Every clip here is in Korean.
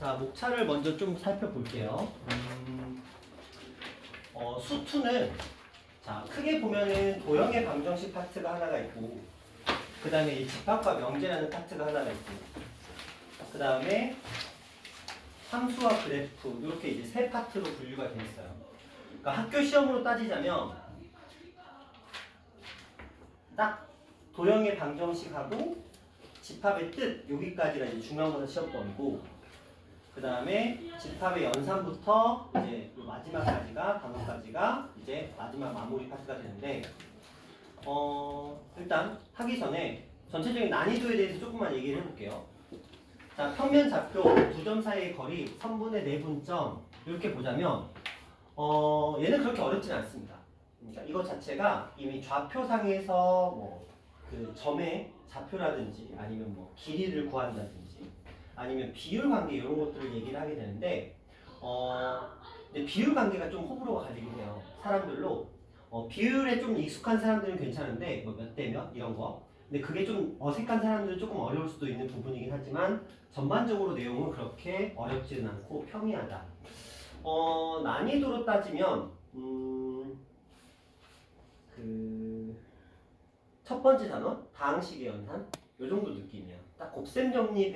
자, 목차를 먼저 좀 살펴볼게요. 수투는 자, 크게 보면은 도형의 방정식 파트가 하나가 있고, 그 다음에 이 집합과 명제라는 파트가 하나가 있고, 그 다음에 함수와 그래프 이렇게 이제 세 파트로 분류가 되어 있어요. 그러니까 학교 시험으로 따지자면 딱 도형의 방정식하고 집합의 뜻 여기까지가 이제 중간고사 시험범이고, 그 다음에 집합의 연산부터 이제 마지막까지가 단원까지가 이제 마지막 마무리 파트가 되는데, 일단 하기 전에 전체적인 난이도에 대해서 조금만 얘기를 해볼게요. 자, 평면 좌표 두 점 사이의 거리 선분의 내분점 이렇게 보자면 얘는 그렇게 어렵진 않습니다. 그러니까 이것 자체가 이미 좌표상에서 뭐 그 점의 좌표라든지 아니면 뭐 길이를 구한다든지 아니면 비율 관계 이런 것들을 얘기를 하게 되는데, 근데 비율 관계가 좀 호불호가 갈리긴 해요. 사람들로 비율에 좀 익숙한 사람들은 괜찮은데 뭐 몇 대 몇 이런 거. 근데 그게 좀 어색한 사람들은 조금 어려울 수도 있는 부분이긴 하지만 전반적으로 내용은 그렇게 어렵지는 않고 평이하다. 난이도로 따지면 첫 번째 단원 다항식의 연산 요 정도 느낌이야. 딱 곱셈 정리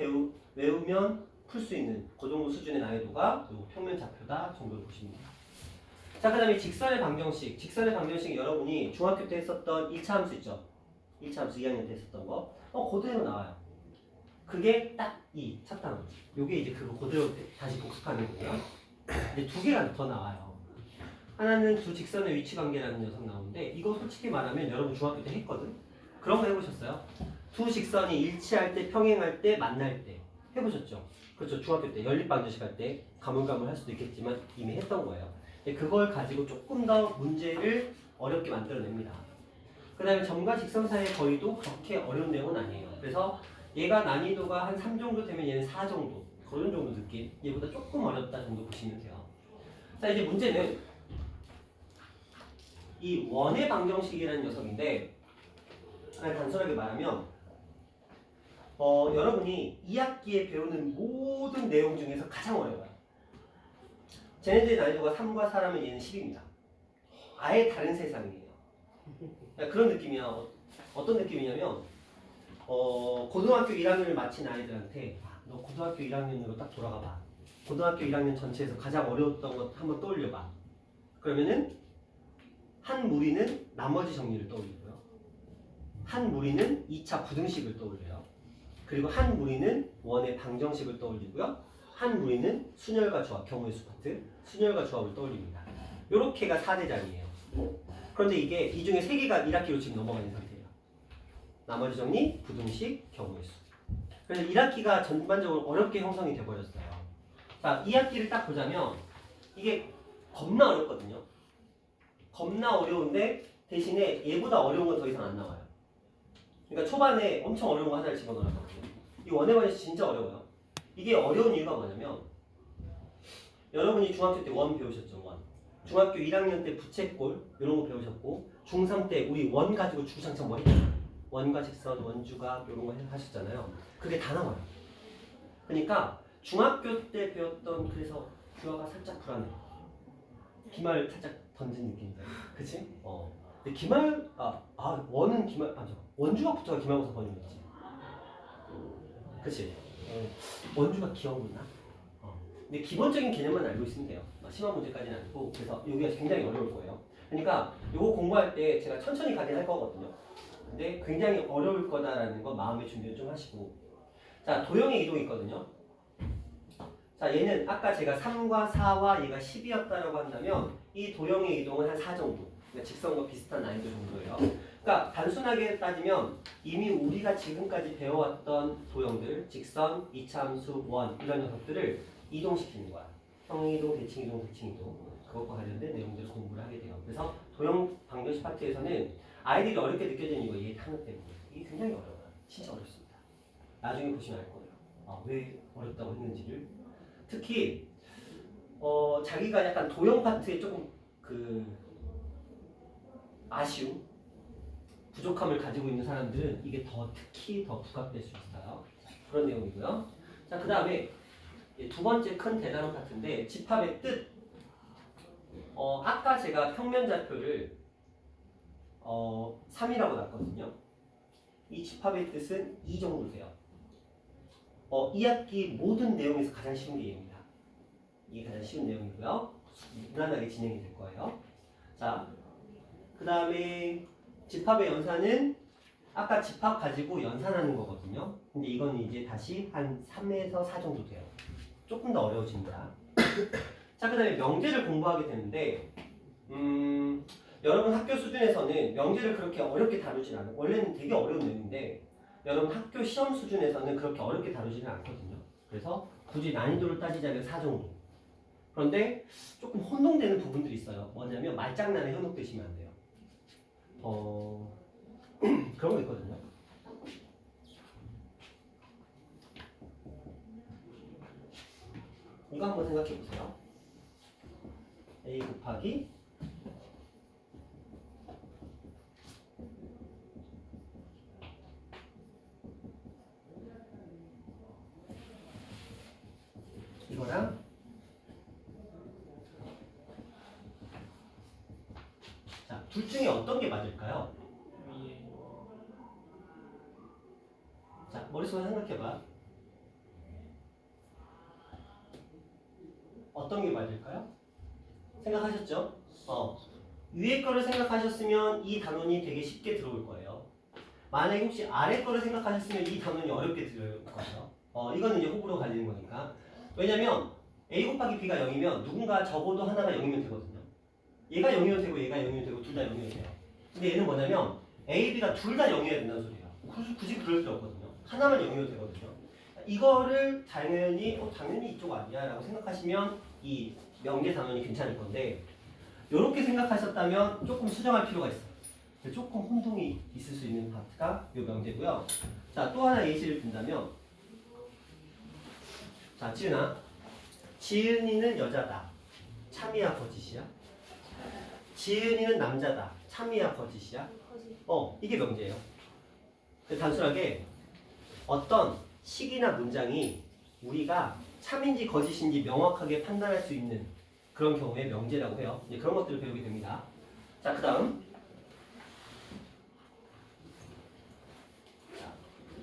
외우면 풀 수 있는 그 정도 수준의 난이도가 요 평면 좌표다 정도로 보시면 돼요. 자, 그 다음에 직선의 방정식. 직선의 방정식 여러분이 중학교 때 했었던 1차 함수 있죠? 1차 함수 2학년 때 했었던 거. 그대로 나와요. 그게 딱 이 첫 단원. 요게 이제 그거 그대로 다시 복습하는 거고요. 근데 두 개가 더 나와요. 하나는 두 직선의 위치 관계라는 녀석 나오는데, 이거 솔직히 말하면 여러분 중학교 때 했거든? 그런 거 해보셨어요? 두 직선이 일치할 때, 평행할 때, 만날 때 해보셨죠? 그렇죠. 중학교 때 연립방정식 할 때 가물가물 할 수도 있겠지만 이미 했던 거예요. 그걸 가지고 조금 더 문제를 어렵게 만들어냅니다. 그 다음에 점과 직선 사이의 거리도 그렇게 어려운 내용은 아니에요. 그래서 얘가 난이도가 한 3 정도 되면 얘는 4 정도, 그런 정도 느낌. 얘보다 조금 어렵다 정도 보시면 돼요. 자, 이제 문제는 이 원의 방정식이라는 녀석인데, 단순하게 말하면 여러분이 2학기에 배우는 모든 내용 중에서 가장 어려워요. 쟤네들의 난이도가 3과 4라면 얘는 10입니다. 아예 다른 세상이에요. 그런 느낌이야. 어떤 느낌이냐면 고등학교 1학년을 마친 아이들한테 너 고등학교 1학년으로 딱 돌아가 봐. 고등학교 1학년 전체에서 가장 어려웠던 것 한번 떠올려 봐. 그러면은 한 무리는 나머지 정리를 떠올리고요. 한 무리는 2차 부등식을 떠올려요. 그리고 한 무리는 원의 방정식을 떠올리고요. 한 무리는 순열과 조합, 경우의 수 파트, 순열과 조합을 떠올립니다. 요렇게가 4대장이에요. 그런데 이게 이 중에 3개가 1학기로 지금 넘어가는 상태예요. 나머지 정리, 부등식, 경우의 수. 그래서 1학기가 전반적으로 어렵게 형성이 돼버렸어요. 자, 2학기를 딱 보자면 이게 겁나 어렵거든요. 겁나 어려운데 대신에 얘보다 어려운 건 더 이상 안 나와요. 그러니까 초반에 엄청 어려운 거 하나를 집어넣었거든요. 이 원의 방정식 진짜 어려워요. 이게 어려운 이유가 뭐냐면, 여러분이 중학교 때 원 배우셨죠? 원. 중학교 1학년 때 부채꼴 이런 거 배우셨고, 중3 때 우리 원 가지고 주구장창 뭐 했잖아요. 원과 직선, 원주각 이런 거 하셨잖아요. 그게 다 나와요. 그러니까 중학교 때 배웠던, 그래서 규어가 살짝 불안해. 기말 살짝 던진 느낌이다. 그치? 근데 기말, 원은 기말, 원주각부터가 기말고사 번역이었지. 그치? 원주각 기억나? 근데 기본적인 개념만 알고 있으면 돼요. 심화 문제까지는 아니고, 그래서 여기가 굉장히 어려울 거예요. 그러니까 이거 공부할 때 제가 천천히 가긴 할 거거든요. 근데 굉장히 어려울 거다라는 건 마음의 준비를 좀 하시고. 자, 도형의 이동이 있거든요. 자, 얘는 아까 제가 3과 4와 얘가 10이었다라고 한다면 이 도형의 이동은 한 4 정도. 그러니까 직선과 비슷한 난이도 정도예요. 그러니까 단순하게 따지면 이미 우리가 지금까지 배워왔던 도형들, 직선, 이차함수, 원 이런 녀석들을 이동시키는 거야. 평이동, 대칭이동, 대칭이동. 그것과 관련된 내용들을 공부를 하게 돼요. 그래서 도형 방정식 파트에서는 아이들이 어렵게 느껴지는 이거 얘 하나 때문에 이게 굉장히 어려워요. 진짜 어렵습니다. 나중에 보시면 알 거예요. 왜 어렵다고 했는지를. 특히 자기가 약간 도형 파트에 조금 아쉬움, 부족함을 가지고 있는 사람들은 이게 특히 더 부각될 수 있어요. 그런 내용이고요. 자, 그 다음에 두 번째 큰 대단원 파트인데 집합의 뜻. 아까 제가 평면좌표를 3이라고 놨거든요. 이 집합의 뜻은 이 정도 돼요. 이 학기 모든 내용에서 가장 쉬운 게 얘입니다. 이게 가장 쉬운 내용이고요. 무난하게 진행이 될 거예요. 자, 그 다음에 집합의 연산은 아까 집합 가지고 연산하는 거거든요. 근데 이거는 이제 다시 한 3에서 4 정도 돼요. 조금 더 어려워집니다. 자, 그 다음에 명제를 공부하게 되는데 여러분 학교 수준에서는 명제를 그렇게 어렵게 다루진 않아요. 원래는 되게 어려운 내용인데 여러분 학교 시험 수준에서는 그렇게 어렵게 다루지는 않거든요. 그래서 굳이 난이도를 따지자면 4 정도. 그런데 조금 혼동되는 부분들이 있어요. 뭐냐면 말장난에 현혹되시면 안 돼요. 그런 거 있거든요. 이거 한번 생각해 보세요. A 곱하기 이거랑 자, 둘 중에 어떤 게 맞을까요? 자, 머릿속에 생각해봐. 어떤 게 맞을까요? 생각하셨죠? 위에 거를 생각하셨으면 이 단원이 되게 쉽게 들어올 거예요. 만약에 혹시 아래 거를 생각하셨으면 이 단원이 어렵게 들어올 거예요. 이거는 이제 호불호 갈리는 거니까. 왜냐면 A 곱하기 B가 0이면 누군가 적어도 하나가 0이면 되거든요. 얘가 0이면 되고 얘가 0이면 되고 둘 다 0이면 돼요. 근데 얘는 뭐냐면 A, B가 둘 다 0이어야 된다는 소리예요. 굳이 그럴 필요 없거든요. 하나만 0이면 되거든요. 이거를 당연히 당연히 이쪽 아니야 라고 생각하시면 이 명제 단원이 괜찮을 건데 이렇게 생각하셨다면 조금 수정할 필요가 있어요. 조금 혼동이 있을 수 있는 파트가 이 명제고요. 자, 또 하나 예시를 든다면 자, 지은아. 지은이는 여자다. 참이야 거짓이야? 지은이는 남자다. 참이야 거짓이야? 이게 명제예요. 단순하게 어떤 식이나 문장이 우리가 참인지 거짓인지 명확하게 판단할 수 있는 그런 경우에 명제라고 해요. 이제 그런 것들을 배우게 됩니다. 자, 그 다음.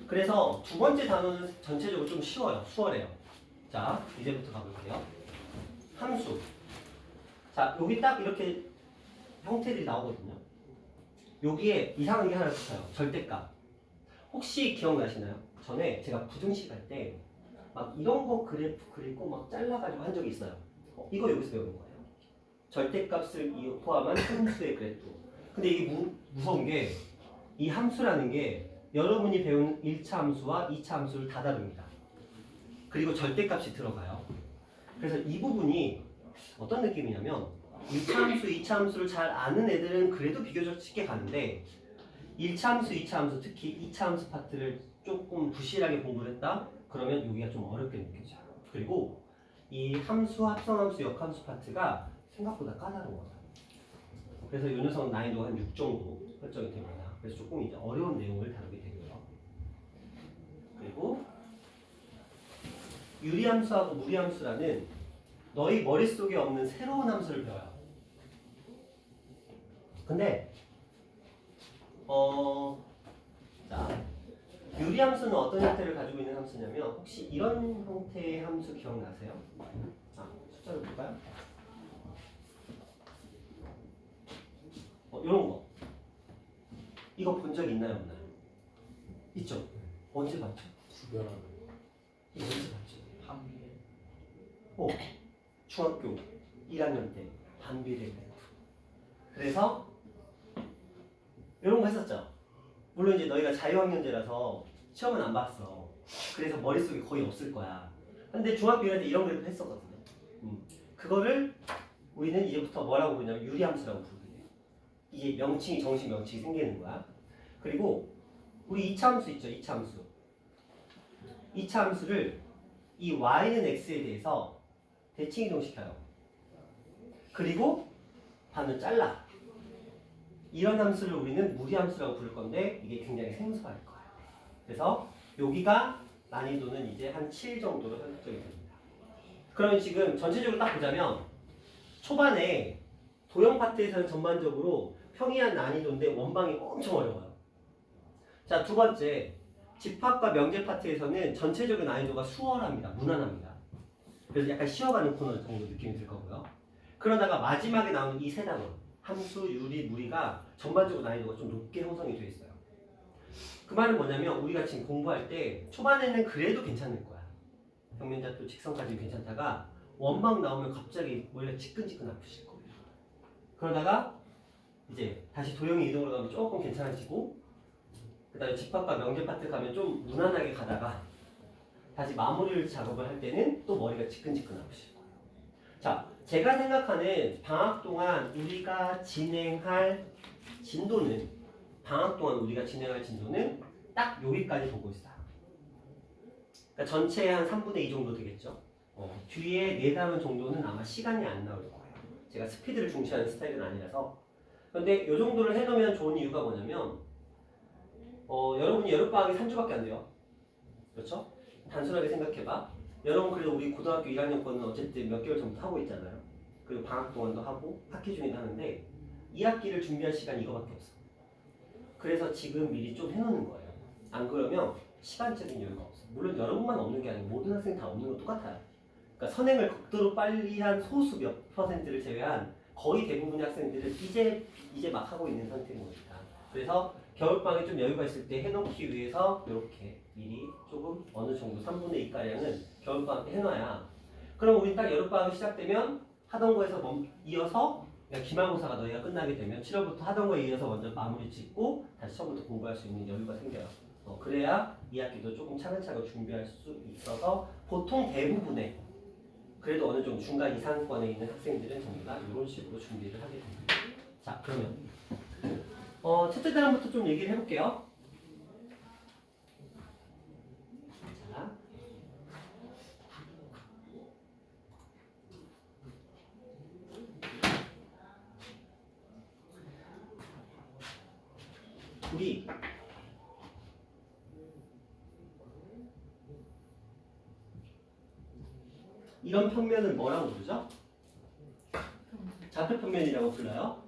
그래서 두 번째 단어는 전체적으로 좀 쉬워요. 수월해요. 자, 이제부터 가볼게요. 함수. 자, 여기 딱 이렇게 형태들이 나오거든요. 여기에 이상한 게 하나 붙어요. 절대값. 혹시 기억나시나요? 전에 제가 부등식 할 때 막 이런 거 그래프 그리고 막 잘라가지고 한 적이 있어요. 이거 여기서 배우는 거예요. 절대값을 포함한 함수의 그래프. 근데 이게 무서운 게 이 함수라는 게 여러분이 배운 1차 함수와 2차 함수를 다 다룹니다. 그리고 절대값이 들어가요. 그래서 이 부분이 어떤 느낌이냐면 1차 함수, 2차 함수를 잘 아는 애들은 그래도 비교적 쉽게 가는데 1차 함수, 2차 함수, 특히 2차 함수 파트를 조금 부실하게 공부를 했다? 그러면 여기가 좀 어렵게 느껴져요. 그리고 이 함수, 합성함수, 역함수 파트가 생각보다 까다로워요. 그래서 이 녀석은 난이도가 한 6 정도 설정이 됩니다. 그래서 조금 이제 어려운 내용을 다루게 되고요. 그리고 유리함수하고 무리함수라는 너희 머릿속에 없는 새로운 함수를 배워요. 근데 자, 유리함수는 어떤 형태를 가지고 있는 함수냐면 혹시 이런 형태의 함수 기억나세요? 숫자를 볼까요? 이런 거. 이거 본 적 있나요, 없나요? 있죠? 언제 봤죠? 구별하는 이거 언제 봤죠? 한비례. 중학교 1학년 때 반비례 그래프. 그래서 이런 거 했었죠? 물론 이제 너희가 자유학년제라서 시험은 안 봤어. 그래서 머릿속에 거의 없을 거야. 근데 중학교 1학년 때 이런 그래프 했었거든요. 그거를 우리는 이제부터 뭐라고 부르냐면 유리함수라고 부르게 돼요. 이게 명칭이 정식 명칭이 생기는 거야. 그리고 우리 2차 함수 있죠? 2차 함수. 2차 함수를 이 y는 x에 대해서 대칭 이동시켜요. 그리고 반을 잘라. 이런 함수를 우리는 무리함수라고 부를 건데 이게 굉장히 생소할 거예요. 그래서 여기가 난이도는 이제 한 7 정도로 설정이 됩니다. 그러면 지금 전체적으로 딱 보자면 초반에 도형 파트에서는 전반적으로 평이한 난이도인데 원방이 엄청 어려워요. 자, 두 번째 집합과 명제 파트에서는 전체적인 난이도가 수월합니다. 무난합니다. 그래서 약간 쉬어가는 코너 정도 느낌이 들 거고요. 그러다가 마지막에 나오는 이 세 단원 함수, 유리, 무리가 전반적으로 난이도가 좀 높게 형성이 되어 있어요. 그 말은 뭐냐면 우리가 지금 공부할 때 초반에는 그래도 괜찮을 거야. 평면좌표 직선까지 괜찮다가 원방 나오면 갑자기 원래 지끈지끈 아프실 거예요. 그러다가 이제 다시 도형이 이동을 가면 조금 괜찮아지고 그 다음에 집합과 명제 파트 가면 좀 무난하게 가다가 다시 마무리를 작업을 할 때는 또 머리가 지끈지끈 아프실 거예요. 자, 제가 생각하는 방학 동안 우리가 진행할 진도는 딱 여기까지 보고 있어요. 그러니까 전체 한 3분의 2 정도 되겠죠. 뒤에 4단원 정도는 아마 시간이 안 나올 거예요. 제가 스피드를 중시하는 스타일은 아니라서. 근데 이 정도를 해놓으면 좋은 이유가 뭐냐면 여러분이 여름방학이 3주밖에 안 돼요. 그렇죠? 단순하게 생각해봐. 여러분 그래도 우리 고등학교 1학년 거는 어쨌든 몇 개월 전부터 하고 있잖아요. 그리고 방학 동안도 하고 학기 중에도 하는데 2학기를 준비할 시간이 이거밖에 없어. 그래서 지금 미리 좀 해놓는 거예요. 안 그러면 시간적인 여유가 없어. 물론 여러분만 없는 게 아니고 모든 학생이 다 없는 건 똑같아요. 그러니까 선행을 극도로 빨리 한 소수 몇 퍼센트를 제외한 거의 대부분의 학생들은 이제 막 하고 있는 상태인 겁니다. 그래서 겨울방에 좀 여유가 있을 때 해놓기 위해서 이렇게 미리 조금 어느 정도 3분의 2가량은 겨울방학 때 해놔야 그럼 우리 딱 여름방학이 시작되면 하던 거에서 이어서 그냥 기말고사가 너희가 끝나게 되면 7월부터 하던 거에 이어서 먼저 마무리 짓고 다시 처음부터 공부할 수 있는 여유가 생겨요. 그래야 2학기도 조금 차근차근 준비할 수 있어서 보통 대부분의 그래도 어느 정도 중간 이상권에 있는 학생들은 전부 다 이런 식으로 준비를 하게 됩니다. 자, 그러면 첫째 단원부터 좀 얘기를 해볼게요. 자, 우리 이런 평면을 뭐라고 부르죠? 좌표 평면이라고 불러요.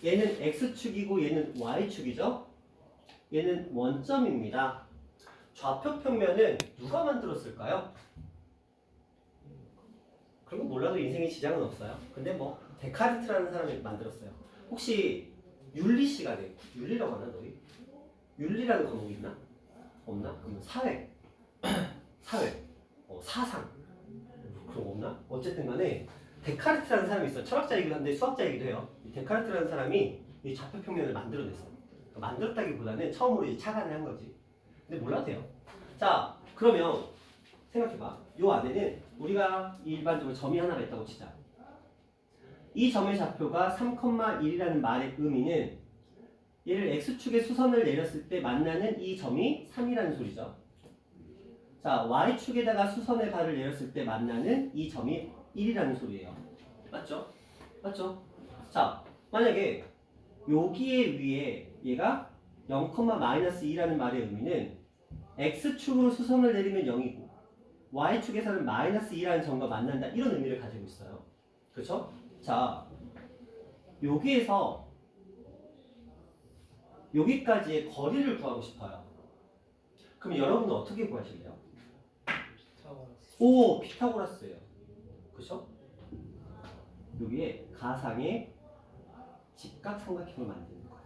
얘는 x축이고 얘는 y축이죠. 얘는 원점입니다. 좌표 평면은 누가 만들었을까요? 그런 거 몰라도 인생에 지장은 없어요. 근데 뭐 데카르트라는 사람이 만들었어요. 혹시 윤리 시간에 윤리라고 하나 너희? 윤리라는 과목이 있나? 없나? 그럼 사회, 사상 그런 거 없나? 어쨌든 간에 데카르트라는 사람이 있어요. 철학자이기도 한데 수학자이기도 해요. 이 데카르트라는 사람이 이 좌표 평면을 만들어냈어요. 만들었다기보다는 처음으로 이제 착안을 한 거지. 근데 몰라도 돼요. 자, 그러면 생각해봐. 요 안에는 우리가 일반적으로 점이 하나가 있다고 치자. 이 점의 좌표가 3,1이라는 말의 의미는 얘를 x축에 수선을 내렸을 때 만나는 이 점이 3이라는 소리죠. 자, y축에다가 수선의 발을 내렸을 때 만나는 이 점이 1이라는 소리예요. 맞죠? 맞죠? 자, 만약에 여기에 위에 얘가 0,-2라는 말의 의미는 x축으로 수선을 내리면 0이고 y축에서는 -2라는 점과 만난다 이런 의미를 가지고 있어요. 그렇죠? 자, 여기에서 여기까지의 거리를 구하고 싶어요. 그럼 여러분은 어떻게 구하실래요? 오, 피타고라스예요. 그렇죠? 여기에 가상의 직각삼각형을 만드는 거예요.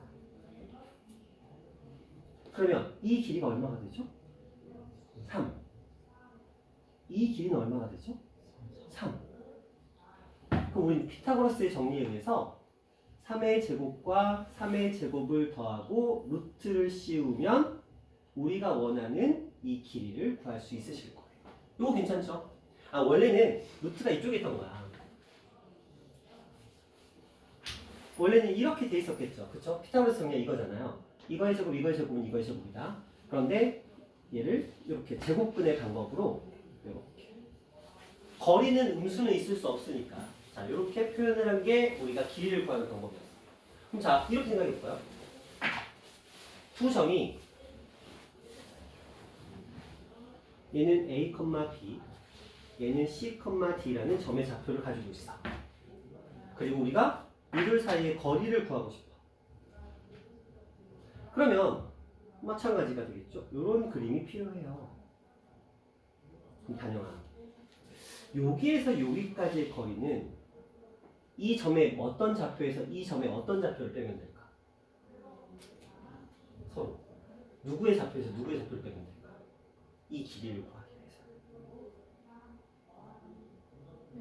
그러면 이 길이가 얼마가 되죠? 3. 이 길이는 얼마가 되죠? 3. 그럼 우리는 피타고라스의 정리에 의해서 3의 제곱과 3의 제곱을 더하고 루트를 씌우면 우리가 원하는 이 길이를 구할 수 있으실 거예요. 이거 괜찮죠? 원래는 루트가 이쪽에 있던 거야. 원래는 이렇게 돼 있었겠죠. 그쵸? 피타고라스 정리가 이거잖아요. 이거의 제곱, 이거의 제곱은 이거의 제곱이다. 그런데 얘를 이렇게 제곱분의 방법으로 이렇게 거리는 음수는 있을 수 없으니까 자 이렇게 표현을 한 게 우리가 길이를 구하는 방법이었어요. 그럼 자 이렇게 생각해 볼까요? 두 점이 얘는 A, B 얘는 C, D라는 점의 좌표를 가지고 있어. 그리고 우리가 이들 사이의 거리를 구하고 싶어. 그러면 마찬가지가 되겠죠. 이런 그림이 필요해요. 그럼 단영아, 여기에서 여기까지의 거리는 이 점의 어떤 좌표에서 이 점의 어떤 좌표를 빼면 될까? 서로 누구의 좌표에서 누구의 좌표를 빼면 될까? 이 길이를 구하기 위해서.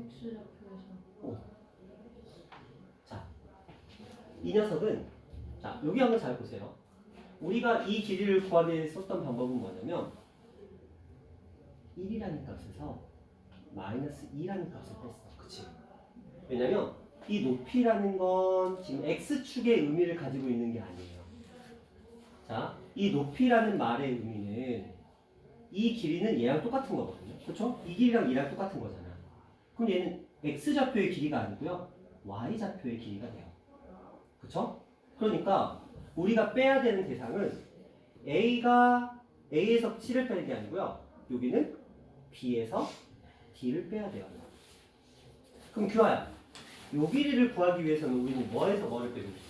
X 좌표에서. 자, 이 녀석은 자 여기 한번 잘 보세요. 우리가 이 길이를 구하기 위해 썼던 방법은 뭐냐면 1이라는 값에서 마이너스 2라는 값을 뺐어. 그치? 왜냐면 이 높이라는 건 지금 x축의 의미를 가지고 있는 게 아니에요. 자, 이 높이라는 말의 의미는 이 길이는 얘랑 똑같은 거거든요. 그렇죠? 이 길이랑 얘랑 똑같은 거잖아. 그럼 얘는 x좌표의 길이가 아니고요. y좌표의 길이가 돼요. 그렇죠? 그러니까 우리가 빼야 되는 대상은 A에서 C를 빼는 게 아니고요. 여기는 B에서 D를 빼야 돼요. 그럼 규하야, 요 길이를 구하기 위해서는 우리는 뭐에서 뭐를 빼면 될까?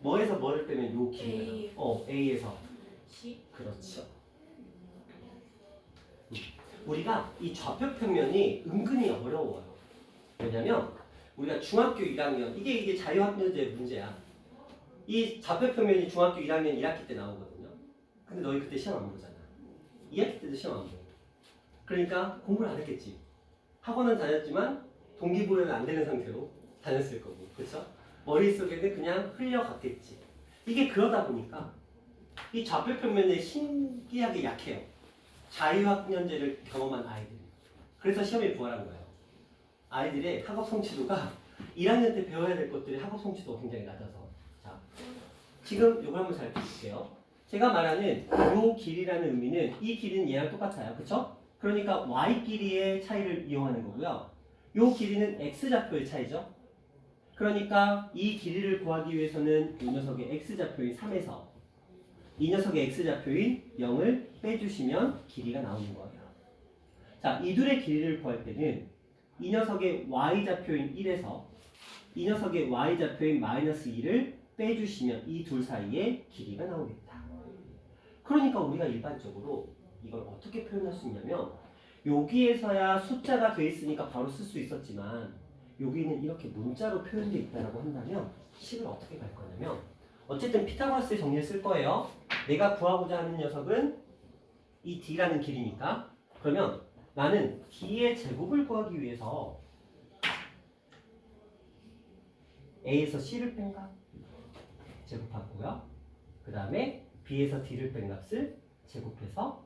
뭐에서 뭐를 빼면 요 길이가 나와? A에서 C. 그렇죠. 우리가 이 좌표 평면이 은근히 어려워요. 왜냐면 우리가 중학교 1학년 이게 자유학년제의 문제야. 이 좌표 평면이 중학교 1학년 1학기 때 나오거든요. 근데 너희 그때 시험 안 보잖아. 2학기 때도 시험 안 보. 그러니까 공부를 안 했겠지. 학원은 다녔지만 동기부여는 안 되는 상태로 다녔을 거고, 그렇죠? 머릿속에는 그냥 흘려갔겠지. 이게 그러다 보니까 이 좌표 평면에 신기하게 약해요. 자유학년제를 경험한 아이들. 그래서 시험에 부활한 거예요. 아이들의 학업 성취도가 1학년 때 배워야 될 것들의 학업 성취도가 굉장히 낮아서. 자, 지금 이걸 한번 잘 볼게요. 제가 말하는 이 길이라는 의미는 이 길이는 얘랑 똑같아요. 그쵸? 그러니까 y 길이의 차이를 이용하는 거고요. 이 길이는 x좌표의 차이죠. 그러니까 이 길이를 구하기 위해서는 이 녀석의 x좌표인 3에서 이 녀석의 x좌표인 0을 빼주시면 길이가 나오는 거예요. 자, 이 둘의 길이를 구할 때는 이 녀석의 y좌표인 1에서 이 녀석의 y좌표인 마이너스 2를 빼주시면 이 둘 사이의 길이가 나오겠다. 그러니까 우리가 일반적으로 이걸 어떻게 표현할 수 있냐면 여기에서야 숫자가 돼 있으니까 바로 쓸 수 있었지만 여기는 이렇게 문자로 표현되어 있다고 한다면 식을 어떻게 갈 거냐면 어쨌든 피타고라스의 정리를 쓸 거예요. 내가 구하고자 하는 녀석은 이 d라는 길이니까 그러면 나는 d의 제곱을 구하기 위해서 a에서 c를 뺀 값 제곱하고요. 그 다음에 b에서 d를 뺀 값을 제곱해서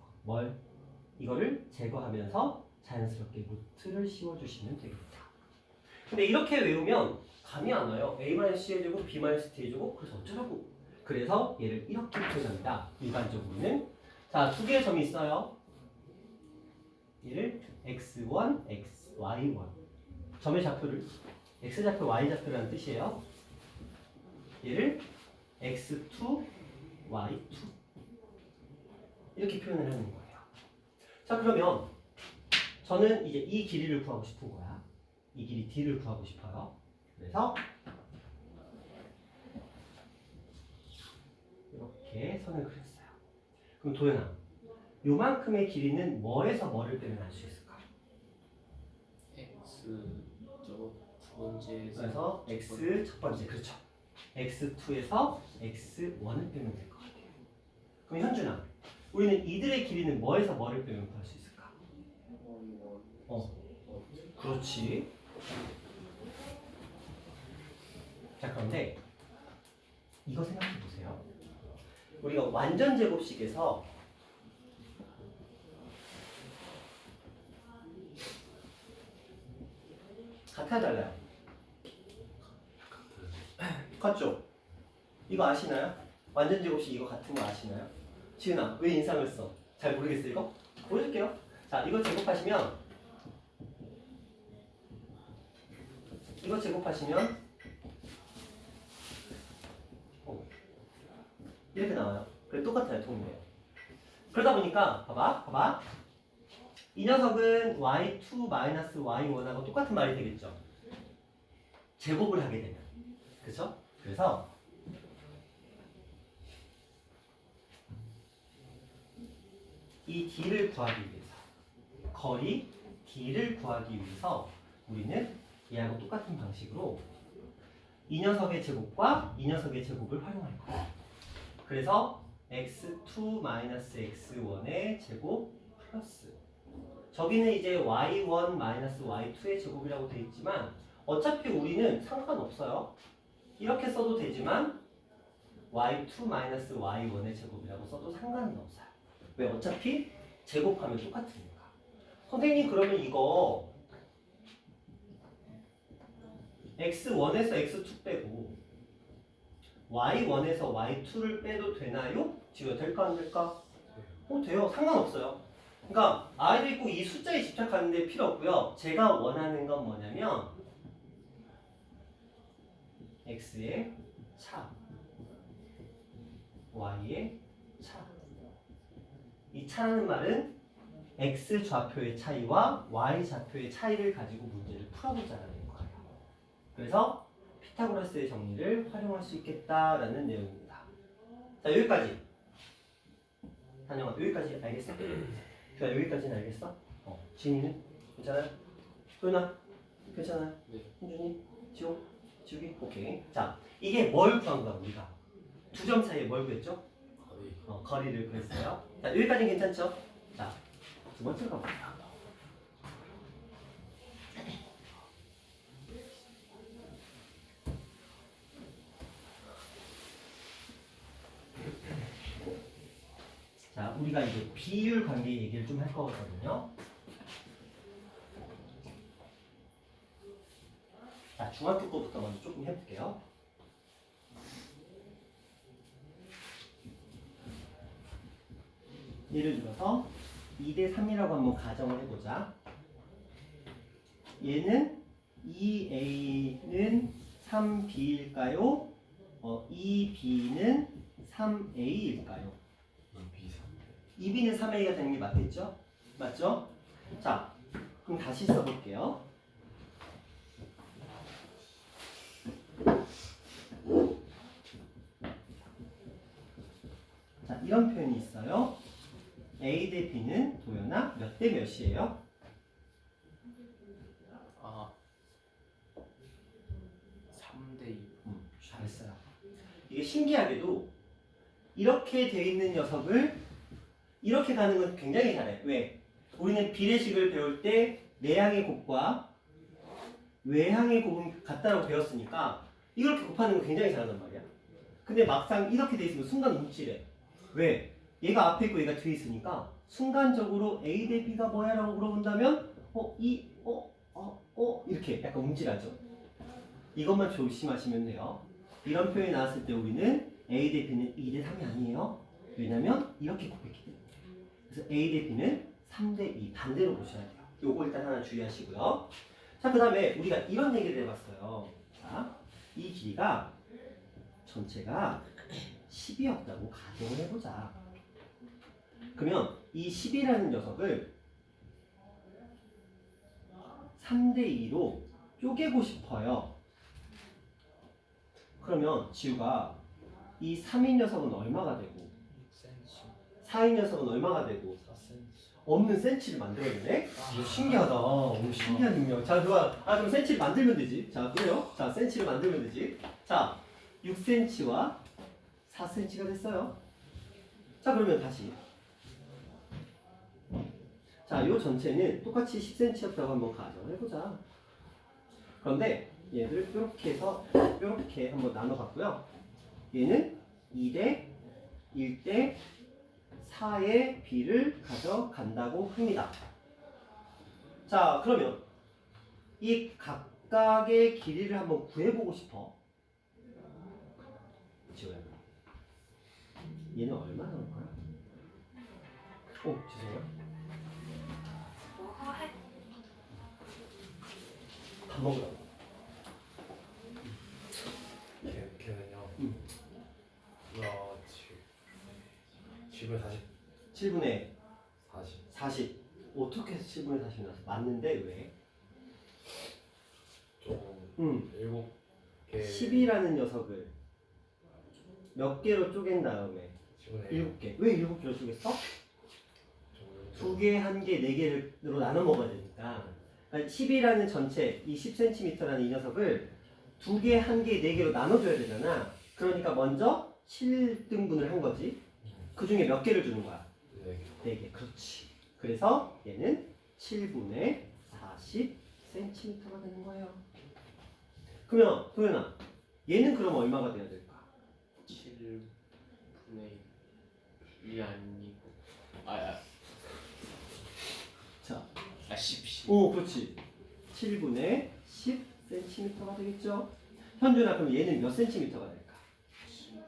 이거를 제거하면서 자연스럽게 루트를 씌워주시면 되겠다. 근데 이렇게 외우면 감이 안 와요. a-c의 제곱, b-t의 제곱, 그래서 어쩌라고. 그래서 얘를 이렇게 표현합니다. 일반적으로는. 자, 두 개의 점이 있어요. 얘를 x1, y1. 점의 좌표를 x좌표, y좌표라는 뜻이에요. 얘를 x2, y2. 이렇게 표현을 하는 거예요. 자, 그러면 저는 이제 이 길이를 구하고 싶은 거야. 이 길이 d를 구하고 싶어요. 그래서 이렇게 선을 그렸어요. 그럼 도연아, 요만큼의 길이는 뭐에서 뭐를 빼면 알 수 있을까? X 저거 두 번째에서 그래서 x 첫 번째, 그렇죠. x2에서 x1을 빼면 될 것 같아요. 그럼 현준아, 우리는 이들의 길이는 뭐에서 뭐를 빼면 구할 수 있을까? 그렇지. 자, 그런데 이거 생각해 보세요. 우리가 완전 제곱식에서 같아 달라요? 같죠? 이거 아시나요? 완전 제곱식 이거 같은 거 아시나요? 지은아, 왜 인상을 써? 잘 모르겠어 이거? 보여줄게요. 자, 이거 제곱하시면 이렇게 나와요. 그래 똑같아요. 통일해요. 그러다 보니까 봐봐. 이 녀석은 y2-y1하고 똑같은 말이 되겠죠. 제곱을 하게 되면. 그렇죠? 그래서 이 d를 구하기 위해서 거리 d를 구하기 위해서 우리는 얘하고 똑같은 방식으로 이 녀석의 제곱과 이 녀석의 제곱을 활용할 거야. 그래서 x2-x1의 제곱 플러스 저기는 이제 y1-y2의 제곱이라고 되어 있지만 어차피 우리는 상관없어요. 이렇게 써도 되지만 y2-y1의 제곱이라고 써도 상관은 없어요. 왜? 어차피 제곱하면 똑같으니까. 선생님 그러면 이거 x1에서 x2 빼고 y1에서 y2를 빼도 되나요? 지금 될까 안 될까? 돼요. 상관없어요. 그러니까 아이도 있고 이 숫자에 집착하는데 필요 없고요. 제가 원하는 건 뭐냐면 x의 차, y의 차. 이 차라는 말은 x 좌표의 차이와 y 좌표의 차이를 가지고 문제를 풀어보자라는 거예요. 그래서 피타고라스의 정리를 활용할 수 있겠다라는 내용입니다. 자, 여기까지. 단영아, 여기까지 알겠어? 자, 여기까지는 알겠어? 진이는? 괜찮아요? 소연아? 괜찮아요? 네. 현준이? 지욱이? 오케이. 자, 이게 뭘 구한 거야, 우리가? 두 점 사이에 뭘 구했죠? 거의. 거리를 구했어요. 자, 여기까지는 괜찮죠? 자, 두 번째 가볼게요. 자, 우리가 이제 비율 관계 얘기를 좀 할 거거든요. 자, 중학교 거부터 먼저 조금 해볼게요. 예를 들어서 2대3이라고 한번 가정을 해보자. 얘는 2a는 3b일까요? 2b는 3a일까요? 2b는 3a가 되는 게 맞겠죠? 맞죠? 자, 그럼 다시 써볼게요. 자, 이런 표현이 있어요. A 대 B는 도연아 몇 대 몇이에요? 아 3대2. 잘했어요. 이게 신기하게도 이렇게 돼 있는 녀석을 이렇게 가는 건 굉장히 잘해. 왜? 우리는 비례식을 배울 때 내항의 곱과 외항의 곱은 같다라고 배웠으니까 이렇게 곱하는 거 굉장히 잘한단 말이야. 근데 막상 이렇게 돼 있으면 순간 움찔해. 왜? 얘가 앞에 있고 얘가 뒤에 있으니까 순간적으로 A 대 B가 뭐야? 라고 물어본다면 이렇게 약간 움찔하죠. 이것만 조심하시면 돼요. 이런 표현이 나왔을 때 우리는 A 대 B는 2 대 3이 아니에요. 왜냐면 이렇게 곱했기 때문에. 그래서 A 대 B는 3 대 2 반대로 보셔야 돼요. 요거 일단 하나 주의하시고요. 자, 그 다음에 우리가 이런 얘기를 해봤어요. 자, 이 길이가 전체가 10이었다고 가정을 해보자. 그러면 이 10이라는 녀석을 3대 2로 쪼개고 싶어요. 그러면 지우가 이 3인 녀석은 얼마가 되고 6cm. 4인 녀석은 얼마가 되고 4cm. 없는 센치를 만들어야되네? 신기하다. 오, 신기한 능력. 자, 그럼 센치를 만들면 되지. 자, 그래요? 자, 센치를 만들면 되지. 자, 6cm와 4cm가 됐어요. 자, 그러면 다시. 자, 요 전체는 똑같이 10cm였다고 한번 가정을 해보자. 그런데 얘를 이렇게 해서 이렇게 한번 나눠봤고요. 얘는 2대 1대 4의 b를 가져간다고 합니다. 자, 그러면 이 각각의 길이를 한번 구해보고 싶어. 지호야. 얘는 얼마 나올 거야? 죄송해요. 밥 먹으라고. 걔는요. 응. 그렇지. 7분의 40. 7분의 40. 40. 어떻게 해서 7분의 40이 나왔어? 맞는데 왜? 조금 7개. 10이라는 녀석을 몇 개로 쪼갠 다음에 10분의 7개. 왜 7개로 쪼갰어? 2개, 1개, 4개로 나눠 먹어야 되니까. 그러니까 10이라는 전체, 이 10cm라는 이 녀석을 2개, 1개, 4개로 나눠줘야 되잖아. 그러니까 먼저 7등분을 한 거지. 그 중에 몇 개를 주는 거야? 4개. 그렇지. 그래서 얘는 7분의 40cm가 되는 거예요. 그러면 도현아, 얘는 그럼 얼마가 돼야 될까? 7분의 1이 아니고 자, 10. 오, 그렇지. 7분의 10cm가 되겠죠? 현준아, 그럼 얘는 몇 cm가 될까? 15,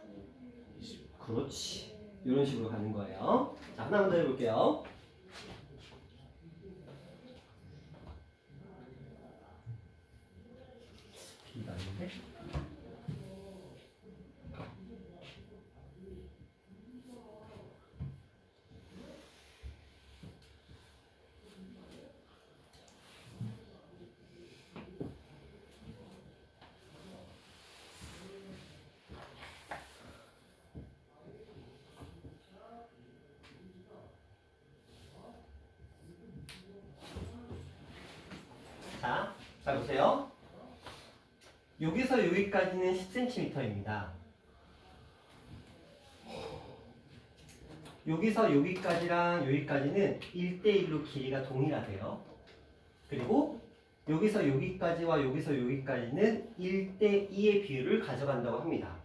20. 그렇지. 이런 식으로 가는 거예요. 자, 하나만 더 해볼게요. B가 아닌데? 자, 보세요. 여기서 여기까지는 10cm입니다. 여기서 여기까지랑 여기까지는 1대1로 길이가 동일하대요. 그리고 여기서 여기까지와 여기서 여기까지는 1대2의 비율을 가져간다고 합니다.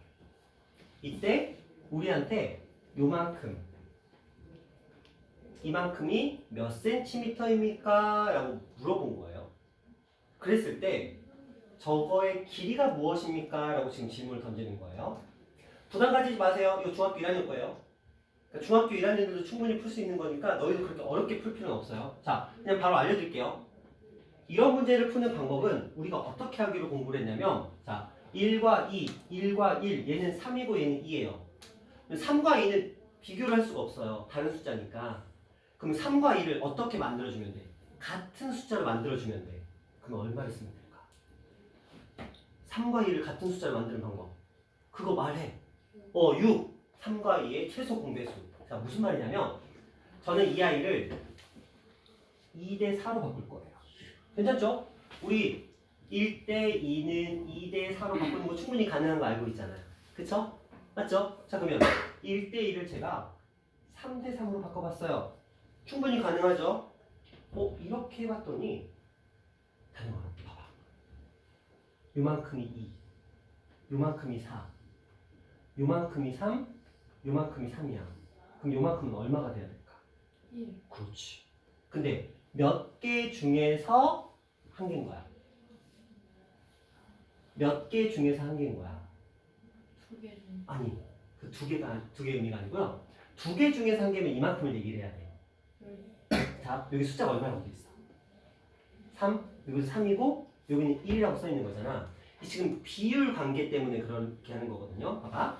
이때 우리한테 요만큼, 이만큼이 몇 센티미터입니까? 라고 물어본 거예요. 그랬을 때 저거의 길이가 무엇입니까? 라고 지금 질문을 던지는 거예요. 부담 가지지 마세요. 이거 중학교 1학년 거예요. 그러니까 중학교 1학년들도 충분히 풀 수 있는 거니까 너희도 그렇게 어렵게 풀 필요는 없어요. 자, 그냥 바로 알려드릴게요. 이런 문제를 푸는 방법은 우리가 어떻게 하기로 공부를 했냐면, 자, 1과 2, 1과 1, 얘는 3이고 얘는 2예요. 3과 2는 비교를 할 수가 없어요. 다른 숫자니까. 그럼 3과 2를 어떻게 만들어주면 돼? 같은 숫자로 만들어주면 돼. 그럼 얼마를 쓰면 될까? 3과 2를 같은 숫자로 만드는 방법. 그거 말해. 6. 3과 2의 최소 공배수. 자, 무슨 말이냐면 저는 이 아이를 2대 4로 바꿀 거예요. 괜찮죠? 우리 1대 2는 2대 4로 바꾸는 거 충분히 가능한 거 알고 있잖아요. 그쵸? 맞죠? 자, 그러면 1대 2를 제가 3대 3으로 바꿔봤어요. 충분히 가능하죠? 이렇게 해봤더니 다녀와. 봐봐. 요만큼이 2, 요만큼이 4, 요만큼이 3, 요만큼이 3이야. 그럼 요만큼은 얼마가 돼야 될까? 1. 그렇지. 근데 몇 개 중에서 한 개인 거야? 몇 개 중에서 한 개인 거야? 2개 중. 아니, 그 두 개의 의미가 아니고요. 2개 중에서 한 개면 이만큼을 얘기를 해야 돼. 자, 여기 숫자가 얼마나 돼 있어? 3, 여기서 3이고 여기는 1이라고 써 있는 거잖아. 지금 비율 관계 때문에 그렇게 하는 거거든요. 봐봐.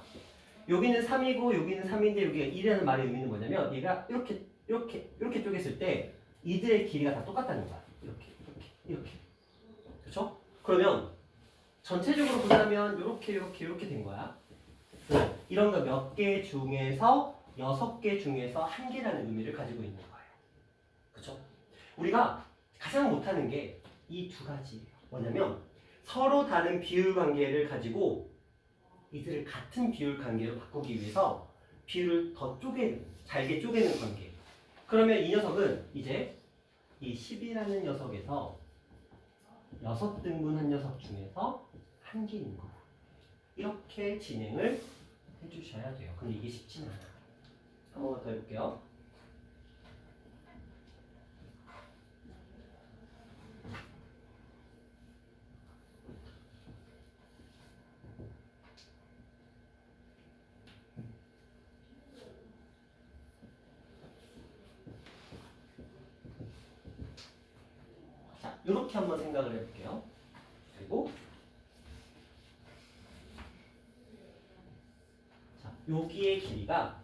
여기는 3이고 여기는 3인데 여기가 1이라는 말의 의미는 뭐냐면 얘가 이렇게 쪼갰을 때 이들의 길이가 다 똑같다는 거야. 이렇게. 그렇죠? 그러면 전체적으로 보자면 이렇게 된 거야. 이런 거 몇 개 중에서 6개 중에서 한 개라는 의미를 가지고 있는 거예요. 그렇죠? 우리가 가장 못하는 게 이 두 가지예요. 뭐냐면 서로 다른 비율 관계를 가지고 이들을 같은 비율 관계로 바꾸기 위해서 비율을 더 잘게 쪼개는 관계. 그러면 이 녀석은 이제 이 10이라는 녀석에서 6등분한 녀석 중에서 한 개인 거야. 이렇게 진행을 해주셔야 돼요. 근데 이게 쉽진 않아. 한 번만 더 해볼게요. 자, 이렇게 한번 생각을 해볼게요. 그리고 자, 여기의 길이가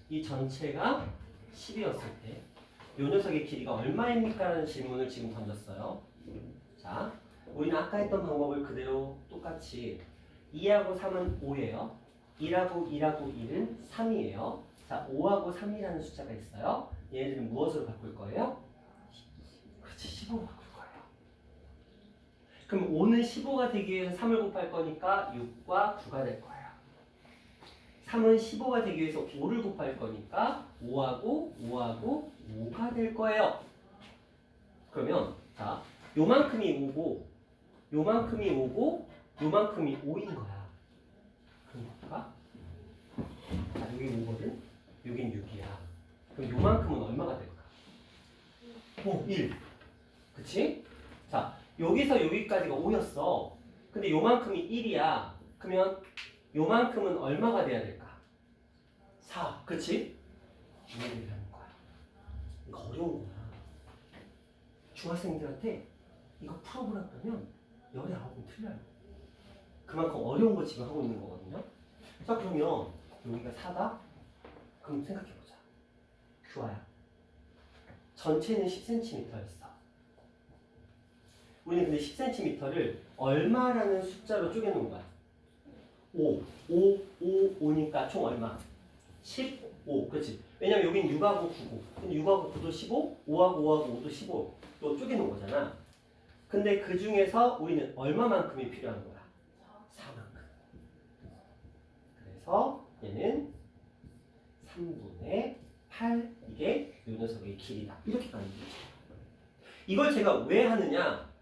이 전체가 10이었을 때 이 녀석의 길이가 얼마입니까? 라는 질문을 지금 던졌어요. 자, 우리는 아까 했던 방법을 그대로 똑같이 2하고 3은 5예요. 1하고 1은 3이에요. 자, 5하고 3이라는 숫자가 있어요. 얘네들은 무엇으로 바꿀 거예요? 그렇지, 15로 바꿀 거예요. 그럼 5는 15가 되기 위해서 3을 곱할 거니까 6과 9가 될 거예요. 3은 15가 되기 위해서 5를 곱할 거니까 5하고 5가 될 거예요. 그러면 자, 요만큼이 5고 요만큼이 5고 요만큼이 5인 거야. 그럼 볼까? 자, 여기 5거든? 여긴 6이야. 그럼 요만큼은 얼마가 될까? 1. 그치? 자, 여기서 여기까지가 5였어. 근데 요만큼이 1이야. 그러면 요만큼은 얼마가 돼야 될까? 4. 그치? 이해를 하는 거야. 이거 어려운 거야. 중학생들한테 이거 풀어보라 그러면 열에 9은 틀려요. 그만큼 어려운 거 지금 하고 있는 거거든요. 자, 그러면 여기가 4다? 그럼 생각해보자. 규아야. 전체는 10cm였어. 우리는 근데 10cm를 얼마라는 숫자로 쪼개놓은 거야? 5니까 총 얼마? 15. 그렇지. 왜냐면 여긴 6하고 9고. 근데 6하고 9도 15, 5하고 5도 15. 또 쪼개놓은 거잖아. 근데 그 중에서 우리는 얼마만큼이 필요한 거야? 4만큼. 그래서 얘는 3분의 8. 이게 이 녀석의 길이다. 이렇게 가는 거죠. 이걸 제가 왜 하느냐?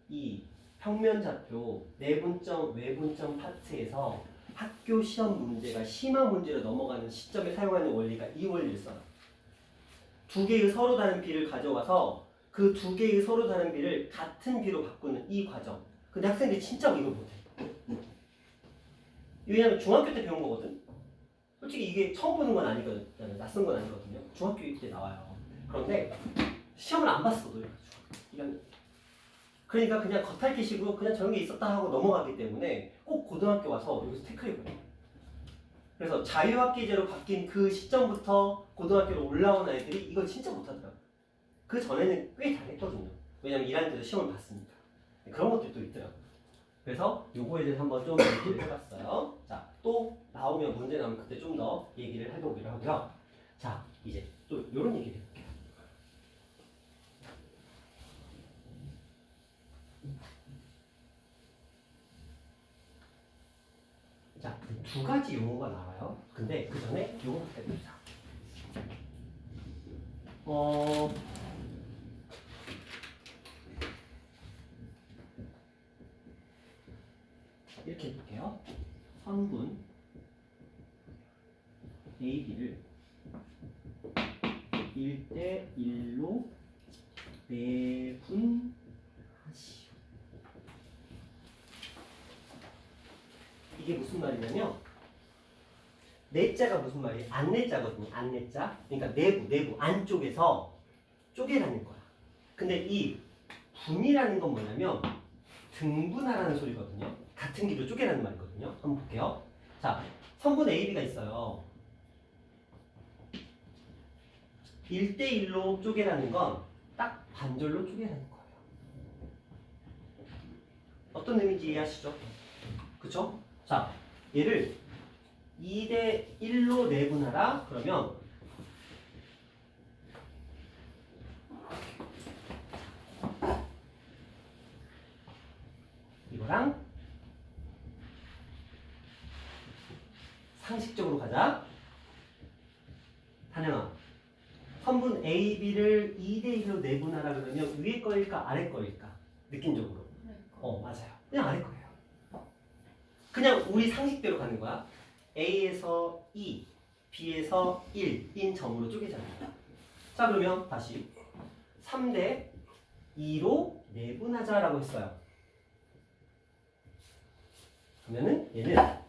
이 평면좌표 내분점 외분점 파트에서 학교 시험 문제가 심화 문제로 넘어가는 시점에 사용하는 원리가 이 원리를 써요. 두 개의 서로 다른 비를 가져와서 그 두 개의 서로 다른 비를 같은 비로 바꾸는 이 과정. 근데 학생들이 진짜 이걸 못해. 왜냐면 중학교 때 배운 거거든. 솔직히 이게 처음 보는 건 아니거든. 낯선 건 아니거든요. 중학교 때 나와요. 그런데 시험을 안 봤어. 그러니까 그냥 겉핥기식으로 그냥 저런 게 있었다 하고 넘어가기 때문에 꼭 고등학교 와서 여기서 태클해버려요. 그래서 자유학기제로 바뀐 그 시점부터 고등학교로 올라온 아이들이 이걸 진짜 못하더라고요. 그 전에는 꽤 잘했거든요. 왜냐면 1학년 때도 시험을 봤으니까. 그런 것들도 있더라고요. 그래서 요거에 대해서 한번 좀 얘기를 해봤어요. 자, 또 나오면 문제 나오면 그때 좀 더 얘기를 해보기로 하고요. 자, 이제 또 이런 얘기를 해볼게요. 자, 두 가지 용어가 나와요. 근데 그 전에 요거부터 해보자. 이렇게 해볼게요. 선분 AB를 1대1로 매분하시오. 이게 무슨 말이냐면 내자가 무슨 말이에요? 안내자거든요. 안내자. 그러니까 내부 안쪽에서 쪼개라는 거야. 근데 이 분이라는 건 뭐냐면 등분하라는 소리거든요. 같은 길로 쪼개라는 말이거든요. 한번 볼게요. 자, 선분 AB가 있어요. 1대1로 쪼개라는 건 딱 반절로 쪼개라는 거예요. 어떤 의미인지 이해하시죠? 그쵸? 자, 얘를 2대1로 내분하라. 그러면 이거랑 상식적으로 가자. 단영아, 선분 AB를 2대1로 내분하라 그러면 위에 거일까 아래 거일까? 느낌적으로. 맞아요. 그냥 아래 거예요. 그냥 우리 상식대로 가는 거야. A에서 2, B에서 1인 점으로 쪼개잖아요. 자, 그러면 다시 3대2로 내분하자라고 했어요. 그러면은 얘는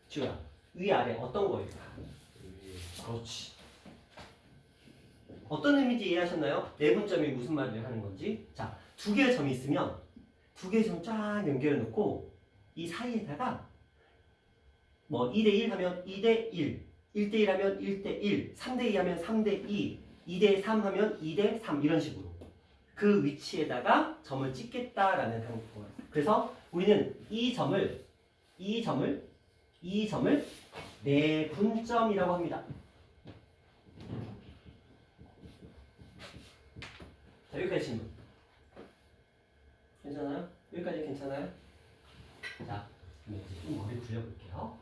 지우야, 위 아래 어떤 거일까? 그렇지. 어떤 의미인지 이해하셨나요? 내분점이 무슨 말을 하는 건지. 자, 두 개의 점이 있으면 두 개의 점 쫙 연결해 놓고 이 사이에다가 뭐 2대1 하면 2대1, 1대1 하면 1대1, 3대2 하면 3대2, 2대3 하면 2대3 이런 식으로 그 위치에다가 점을 찍겠다라는 상품. 그래서 우리는 이 점을 내분점이라고 합니다. 자, 여기까지 질문. 괜찮아요? 여기까지 괜찮아요? 자, 그럼 이제 좀 머리 굴려볼게요.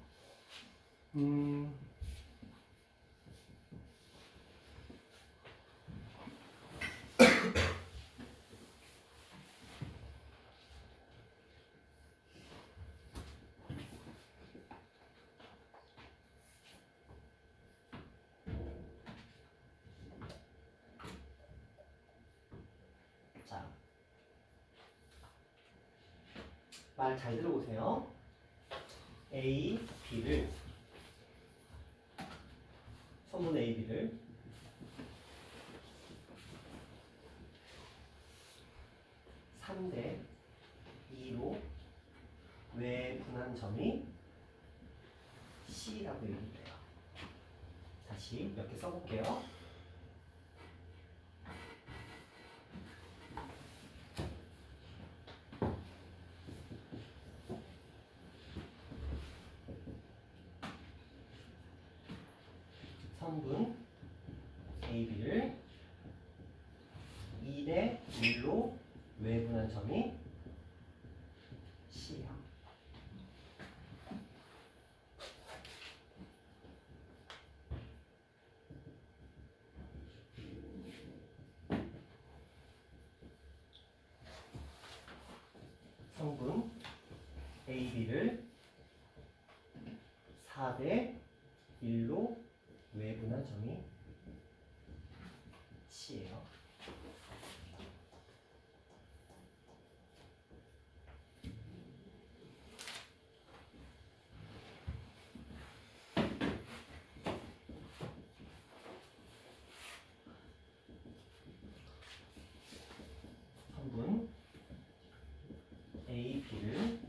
자, 말 잘 들어보세요. A, B를 선분 A, B를 3대 2로 외분한 점이 C라고 얘기해요. 다시 몇 개 써볼게요. 선분 AB를 2대 1로 외분한 점이 C야. 성분 AB를 4대 1로 외분한 점이 C예요. 성분 A, B를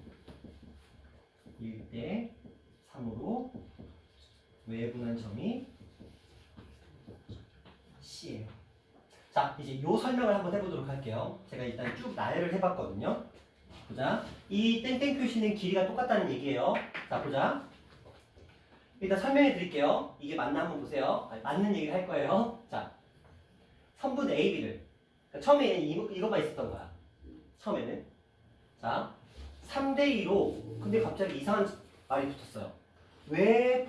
1대 3으로 외분한 점이 C예요. 자, 이제 요 설명을 한번 해보도록 할게요. 제가 일단 쭉 나열을 해봤거든요. 보자. 이 땡땡 표시는 길이가 똑같다는 얘기예요. 자, 보자. 일단 설명해 드릴게요. 이게 맞나 한번 보세요. 아니, 맞는 얘기를 할 거예요. 자, 선분 AB를 그러니까 처음에는 이것만 있었던 거야. 처음에는. 자, 3대2로 근데 갑자기 이상한 말이 붙었어요. 왜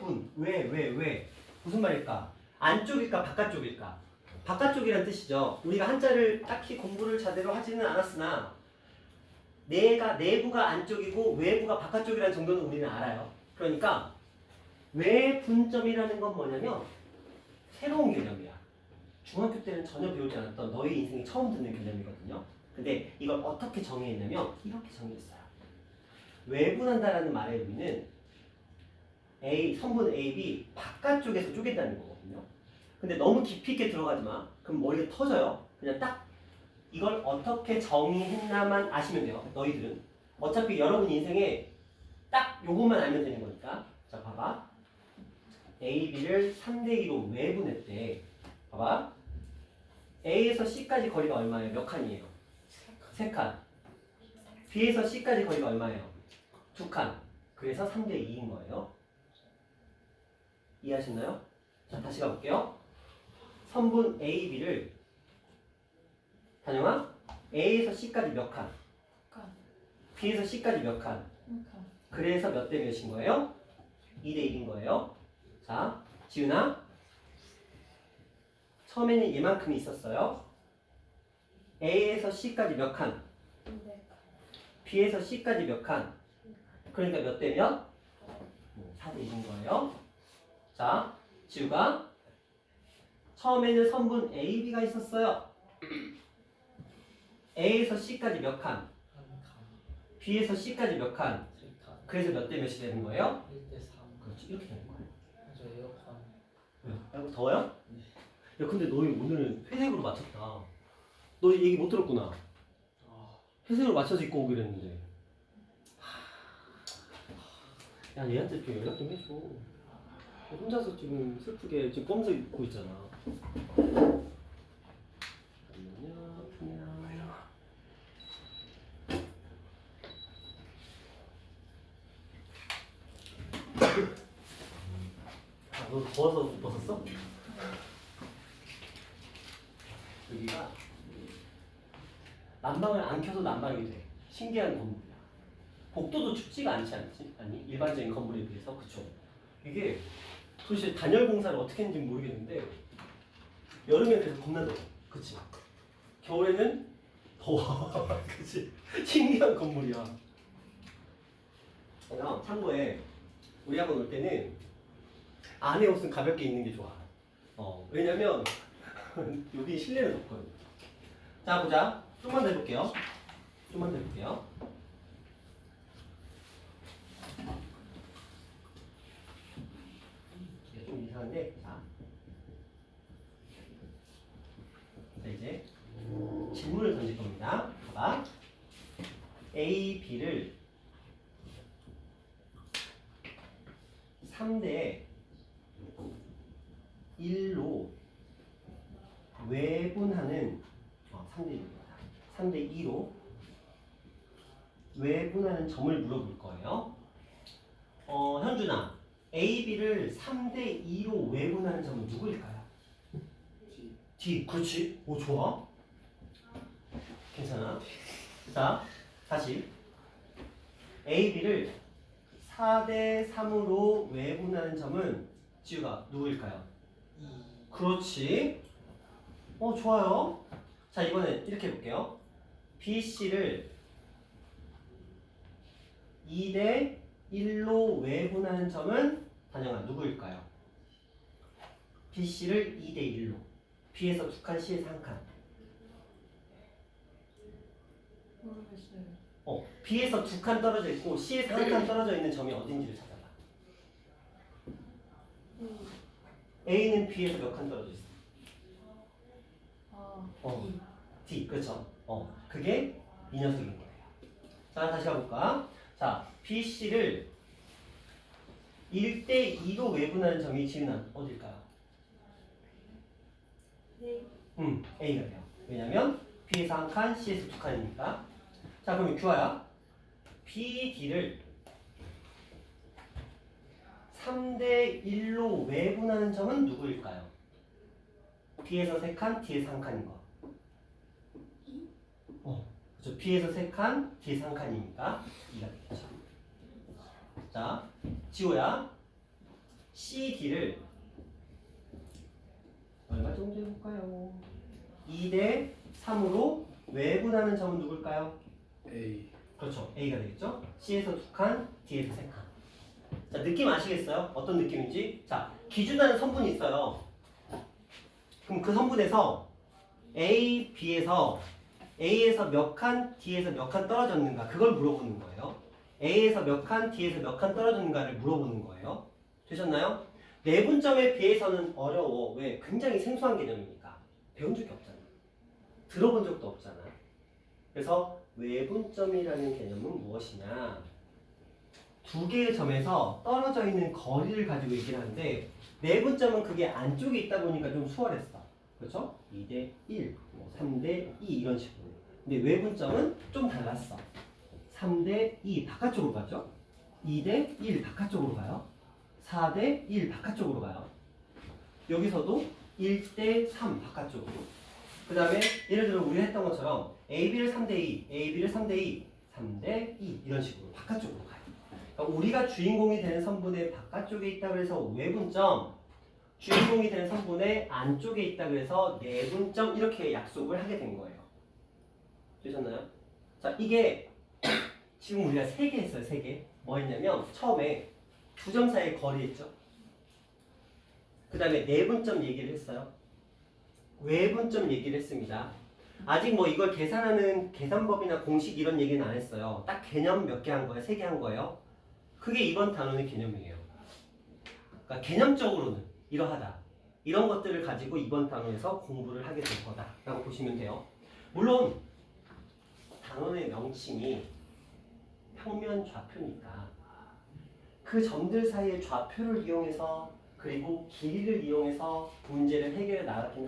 무슨 말일까? 안쪽일까 바깥쪽일까? 바깥쪽이란 뜻이죠. 우리가 한자를 딱히 공부를 제대로 하지는 않았으나 내부가 안쪽이고 외부가 바깥쪽이라는 정도는 우리는 알아요. 그러니까 외분점이라는 건 뭐냐면 새로운 개념이야. 중학교 때는 전혀 배우지 않았던 너희 인생에 처음 듣는 개념이거든요. 근데 이걸 어떻게 정의했냐면 이렇게 정의했어요. 외분한다라는 말의 의미는 선분 AB 바깥쪽에서 쪼갠다는 거거든요. 근데 너무 깊이 있게 들어가지 마. 그럼 머리가 터져요. 그냥 딱 이걸 어떻게 정의했나만 아시면 돼요. 너희들은. 어차피 여러분 인생에 딱 요것만 알면 되는 거니까. 자, 봐봐. AB를 3대2로 외분했대. 봐봐. A에서 C까지 거리가 얼마예요? 몇 칸이에요? 3칸. B에서 C까지 거리가 얼마예요? 2칸. 그래서 3대2인 거예요. 이해하셨나요? 자, 다시 가볼게요. 선분 A, B를 단영아 A에서 C까지 몇 칸? 칸. B에서 C까지 몇 칸? 1칸. 그래서 몇 대 몇인 거예요? 2대 1인 거예요. 자, 지훈아 처음에는 얘만큼이 있었어요. A에서 C까지 몇 칸? 200칸. B에서 C까지 몇 칸? 그러니까 몇 대 몇? 4대 1인 거예요. 자, 지우가 처음에는 선분 A, B가 있었어요. A에서 C까지 몇 칸? B에서 C까지 몇 칸? 그래서 몇 대 몇이 되는 거예요? 1대 3. 그렇지, 이렇게 되는 거예요. 저 에어컨. 왜요? 아이고 더워요? 야 근데 너희 오늘은 회색으로 맞췄다. 너 얘기 못 들었구나. 회색으로 맞춰서 입고 오기로 했는데. 야 얘한테 좀 연락 좀 해줘. 혼자서 지금 슬프게 지금 검은색 입고 있잖아. 잠깐만요. 그냥. 아, 너 더워서 못 벗었어? 여기가 난방을 안 켜도 난방이 돼. 신기한 건물이야. 복도도 춥지가 않지 않지? 아니 일반적인 건물에 비해서 그쵸? 이게 도대체 단열 공사를 어떻게 했는지 모르겠는데 여름에 그래서 겁나 더워. 그치? 겨울에는 더워. 그치? 신기한 건물이야. 그냥 참고에 우리 학원 올 때는 안에 옷은 가볍게 입는 게 좋아. 왜냐면 여기 실내는 없거든. 자 보자. 좀만 더 해볼게요. 좀만 더 해볼게요. 이게 좀 이상한데 자 이제 질문을 던질 겁니다. 봐봐. A, B를 3대 1로 외분하는 3대 1입니다. 3대 2로 외분하는 점을 물어볼 거예요. 현준아, A, B를 3대 2로 외분하는 점은 누구일까요? D. 그렇지. 오 좋아. 괜찮아. 자, 다시 A, B를 4대 3으로 외분하는 점은 지우가 누구일까요? 그렇지. 좋아요. 자, 이번엔 이렇게 해볼게요. B, C를 2대 1로 외분하는 점은 단영아 누구일까요? B, C를 2대 1로 B에서 2칸, C에서 1칸. 모르겠어요. B에서 2칸 떨어져 있고 C에서 1칸 떨어져 있는 점이 어딘지를 찾아봐. A는 B에서 몇 칸 떨어져 있어? D. D, 그렇죠. 그게 이 녀석인 거예요. 자, 다시 가볼까? 자, B, C를 1대 2로 외분하는 점이 지은한 어딜까요? A가 돼요. 왜냐면 B에서 1칸, C에서 2칸이니까. 자, 그럼 규아야. B, D를 3대 1로 외분하는 점은 누구일까요? B에서 3칸, D에서 1칸인 거. 그렇죠. B에서 3칸, D에서 1칸이니까 2가 되겠죠. 자, 지호야. CD를 얼마 정도 해볼까요? 2대 3으로 외분하는 점은 누굴까요? A. 그렇죠. A가 되겠죠. C에서 2칸, D에서 3칸. 자, 느낌 아시겠어요? 어떤 느낌인지? 자, 기준하는 선분이 있어요. 그럼 그 선분에서 A, B에서 A에서 몇 칸, D에서 몇 칸 떨어졌는가 그걸 물어보는 거예요. A에서 몇 칸, D에서 몇 칸 떨어졌는가를 물어보는 거예요. 되셨나요? 내분점에 비해서는 어려워. 왜? 굉장히 생소한 개념이니까. 배운 적이 없잖아. 들어본 적도 없잖아. 그래서 외분점이라는 개념은 무엇이냐? 두 개의 점에서 떨어져 있는 거리를 가지고 얘기를 하는데 내분점은 그게 안쪽에 있다 보니까 좀 수월했어. 그렇죠? 2대 1, 3대 2 이런 식으로. 근데 외분점은 좀 달랐어. 3대 2 바깥쪽으로 가죠. 2대 1 바깥쪽으로 가요. 4대 1 바깥쪽으로 가요. 여기서도 1대 3 바깥쪽으로. 그 다음에 예를 들어 우리가 했던 것처럼 AB를 3대 2, AB를 3대 2, 3대 2 이런 식으로 바깥쪽으로 가요. 그러니까 우리가 주인공이 되는 선분의 바깥쪽에 있다 그래서 외분점, 주인공이 되는 선분의 안쪽에 있다 그래서 내분점 이렇게 약속을 하게 된 거예요. 되셨나요? 자, 이게 지금 우리가 3개 했어요. 3개. 뭐 했냐면 처음에 두 점 사이의 거리 했죠. 그 다음에 내분점 얘기를 했어요. 외분점 얘기를 했습니다. 아직 뭐 이걸 계산하는 계산법이나 공식 이런 얘기는 안 했어요. 딱 개념 몇 개 한 거예요? 3개 한 거예요. 그게 이번 단원의 개념이에요. 그러니까 개념적으로는 이러하다. 이런 것들을 가지고 이번 단원에서 공부를 하게 될 거다라고 보시면 돼요. 물론 단원의 명칭이 평면 좌표니까 그 점들 사이의 좌표를 이용해서 그리고 길이를 이용해서 문제를 해결해 나가긴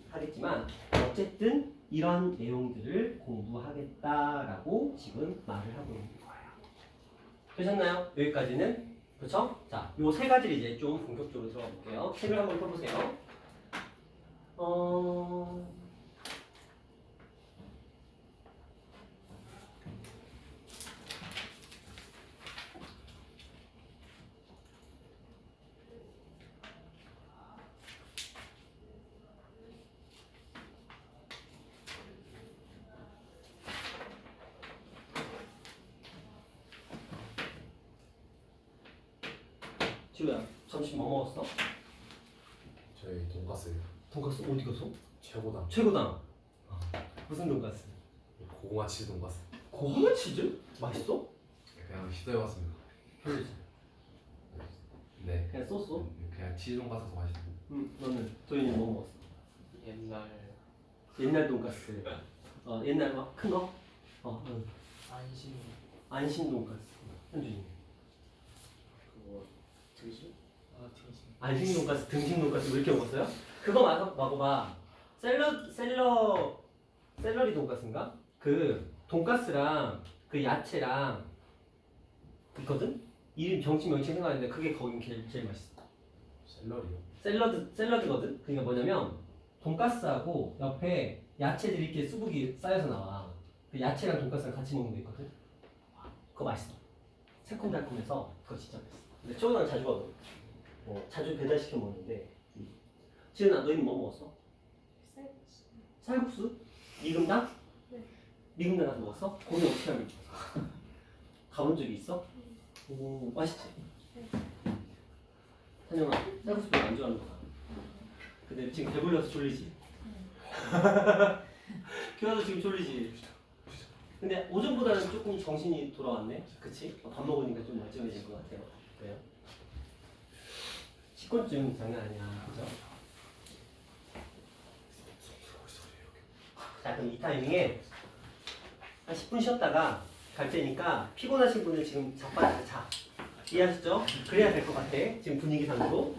하겠지만 어쨌든 이런 내용들을 공부하겠다라고 지금 말을 하고 있는 거예요. 되셨나요? 여기까지는? 그렇죠? 자, 요 세 가지를 이제 좀 본격적으로 들어가 볼게요. 책을 한번 펴보세요. 지우야, 점심 뭐 먹었어? 저희 돈가스요. 돈가스 어디 가서? 최고당. 최고당. 무슨 돈가스? 고구마 치즈 돈가스. 고구마 치즈? 맛있어? 그냥 시도해봤습니다. 별로지. 네. 그냥 쏘쏘? 그냥 치즈 돈가스 더 맛있고. 너는 도현이 뭐 먹었어? 옛날 돈가스. 옛날 막 큰 거? 안심 안심 돈가스. 현준이. 그거 등심? 아 등심. 안심 돈가스, 등심 돈가스 왜 이렇게 먹었어요? 그거 먹어봐. 샐러리 돈가스인가? 그 돈가스랑 그 야채랑 있거든? 이름 명칭 생각하는데 그게 거긴 제일 맛있어. 샐러리요? 샐러드거든? 그러니까 뭐냐면 돈가스하고 옆에 야채들이 이렇게 수북이 쌓여서 나와. 그 야채랑 돈가스랑 같이 먹는 거 있거든? 그거 맛있어. 새콤달콤해서 그거 진짜 맛있어. 근데 최근에 자주 가거든. 자주 배달시켜 먹는데. 지은아, 너희는 뭐 먹었어? 쌀국수. 쌀국수? 미금당? 네. 미금당 가서 먹었어? 거기 어떻게 알고 있어? 가본 적이 있어? 오, 맛있지? 네. 한영아, 쌀국수 별로 안 좋아하는 거야. 근데 지금 배불러서 졸리지? 교환도 지금 졸리지? 근데 오전보다는 조금 정신이 돌아왔네? 그치? 밥 먹으니까 좀 멀쩡해진 것 같아요. 그래요? 식곤증 장난 아니야. 그죠? 자, 그럼 이 타이밍에 한 10분 쉬었다가 갈 테니까 피곤하신 분들 지금 자빠져 자. 이해하셨죠? 그래야 될 것 같아. 지금 분위기상으로.